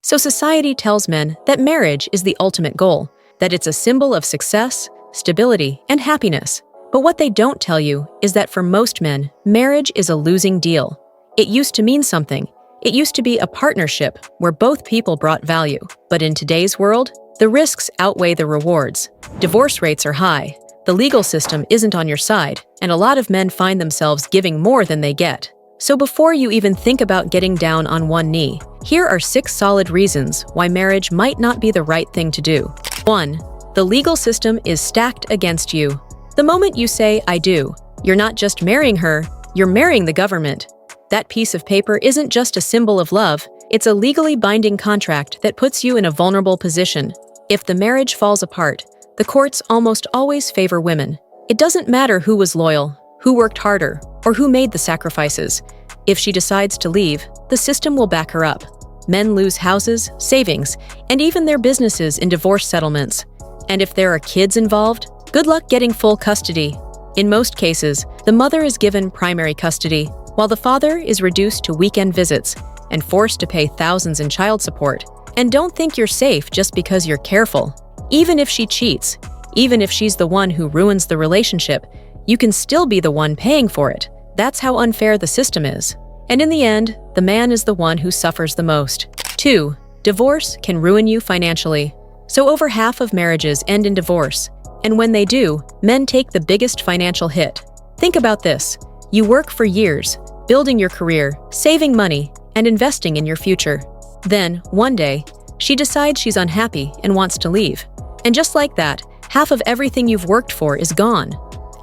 So society tells men that marriage is the ultimate goal, that it's a symbol of success, stability, and happiness. But what they don't tell you is that for most men, marriage is a losing deal. It used to mean something. It used to be a partnership where both people brought value. But in today's world, the risks outweigh the rewards. Divorce rates are high, the legal system isn't on your side, and a lot of men find themselves giving more than they get. So before you even think about getting down on one knee, here are 6 solid reasons why marriage might not be the right thing to do. 1. The legal system is stacked against you. The moment you say, "I do," you're not just marrying her, you're marrying the government. That piece of paper isn't just a symbol of love, it's a legally binding contract that puts you in a vulnerable position. If the marriage falls apart, the courts almost always favor women. It doesn't matter who was loyal, who worked harder, or who made the sacrifices. If she decides to leave, the system will back her up. Men lose houses, savings, and even their businesses in divorce settlements. And if there are kids involved, good luck getting full custody. In most cases, the mother is given primary custody, while the father is reduced to weekend visits and forced to pay thousands in child support. And don't think you're safe just because you're careful. Even if she cheats, even if she's the one who ruins the relationship, you can still be the one paying for it. That's how unfair the system is. And in the end, the man is the one who suffers the most. 2. Divorce can ruin you financially. So over half of marriages end in divorce. And when they do, men take the biggest financial hit. Think about this. You work for years, building your career, saving money, and investing in your future. Then, one day, she decides she's unhappy and wants to leave. And just like that, half of everything you've worked for is gone.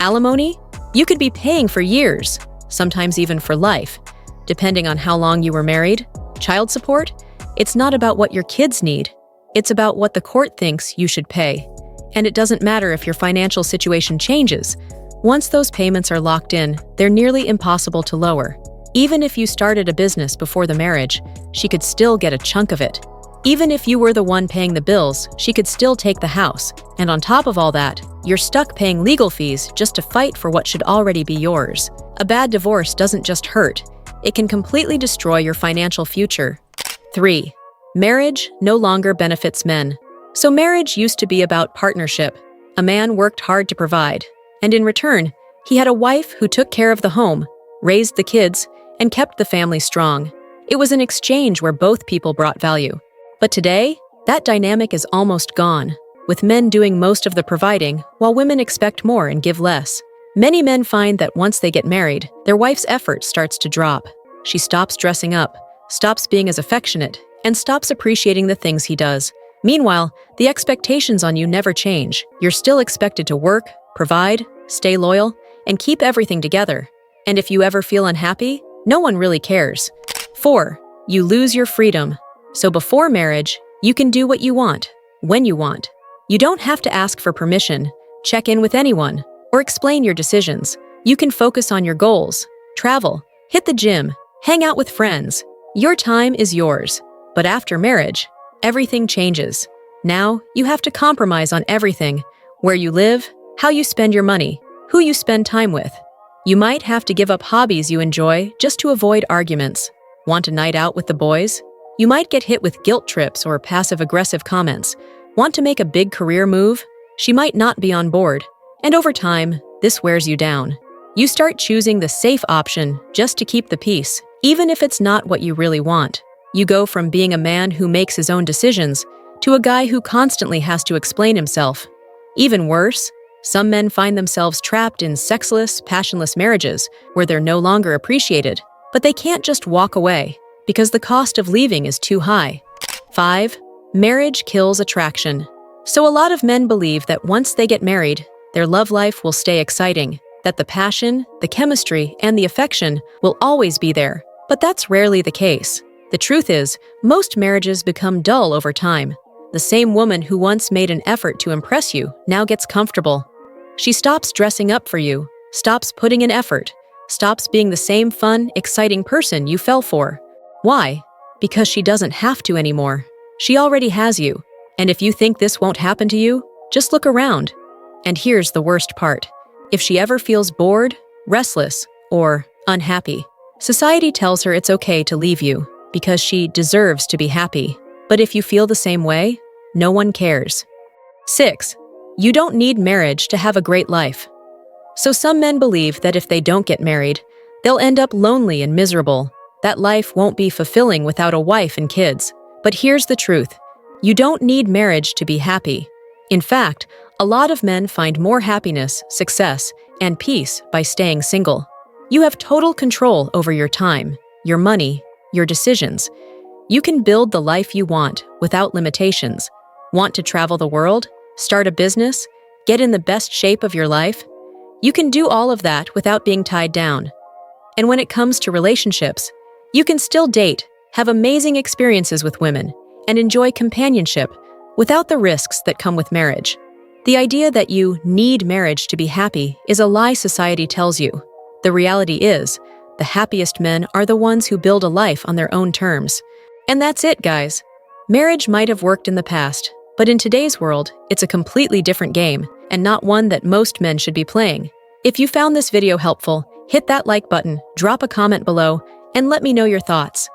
Alimony? You could be paying for years, sometimes even for life, depending on how long you were married. Child support? It's not about what your kids need. It's about what the court thinks you should pay. And it doesn't matter if your financial situation changes. Once those payments are locked in, they're nearly impossible to lower. Even if you started a business before the marriage, she could still get a chunk of it. Even if you were the one paying the bills, she could still take the house. And on top of all that, you're stuck paying legal fees just to fight for what should already be yours. A bad divorce doesn't just hurt. It can completely destroy your financial future. 3. Marriage no longer benefits men. So marriage used to be about partnership. A man worked hard to provide. And in return, he had a wife who took care of the home, raised the kids, and kept the family strong. It was an exchange where both people brought value. But today, that dynamic is almost gone, with men doing most of the providing while women expect more and give less. Many men find that once they get married, their wife's effort starts to drop. She stops dressing up, stops being as affectionate, and stops appreciating the things he does. Meanwhile, the expectations on you never change. You're still expected to work, provide, stay loyal, and keep everything together. And if you ever feel unhappy, no one really cares. 4. You lose your freedom. So before marriage, you can do what you want, when you want. You don't have to ask for permission, check in with anyone, or explain your decisions. You can focus on your goals, travel, hit the gym, hang out with friends. Your time is yours. But after marriage, everything changes. Now, you have to compromise on everything: where you live, how you spend your money, who you spend time with. You might have to give up hobbies you enjoy just to avoid arguments. Want a night out with the boys? You might get hit with guilt trips or passive-aggressive comments. Want to make a big career move? She might not be on board. And over time, this wears you down. You start choosing the safe option just to keep the peace, even if it's not what you really want. You go from being a man who makes his own decisions to a guy who constantly has to explain himself. Even worse, some men find themselves trapped in sexless, passionless marriages where they're no longer appreciated, but they can't just walk away because the cost of leaving is too high. 5. Marriage kills attraction. So a lot of men believe that once they get married, their love life will stay exciting, that the passion, the chemistry, and the affection will always be there. But that's rarely the case. The truth is, most marriages become dull over time. The same woman who once made an effort to impress you now gets comfortable. She stops dressing up for you, stops putting in effort, stops being the same fun, exciting person you fell for. Why? Because she doesn't have to anymore. She already has you. And if you think this won't happen to you, just look around. And here's the worst part. If she ever feels bored, restless, or unhappy, society tells her it's okay to leave you because she deserves to be happy. But if you feel the same way, no one cares. 6. You don't need marriage to have a great life. So some men believe that if they don't get married, they'll end up lonely and miserable. That life won't be fulfilling without a wife and kids. But here's the truth. You don't need marriage to be happy. In fact, a lot of men find more happiness, success, and peace by staying single. You have total control over your time, your money, your decisions. You can build the life you want without limitations. Want to travel the world? Start a business? Get in the best shape of your life? You can do all of that without being tied down. And when it comes to relationships, you can still date, have amazing experiences with women, and enjoy companionship without the risks that come with marriage. The idea that you need marriage to be happy is a lie society tells you. The reality is, the happiest men are the ones who build a life on their own terms. And that's it, guys. Marriage might have worked in the past, but in today's world, it's a completely different game, and not one that most men should be playing. If you found this video helpful, hit that like button, drop a comment below, and let me know your thoughts.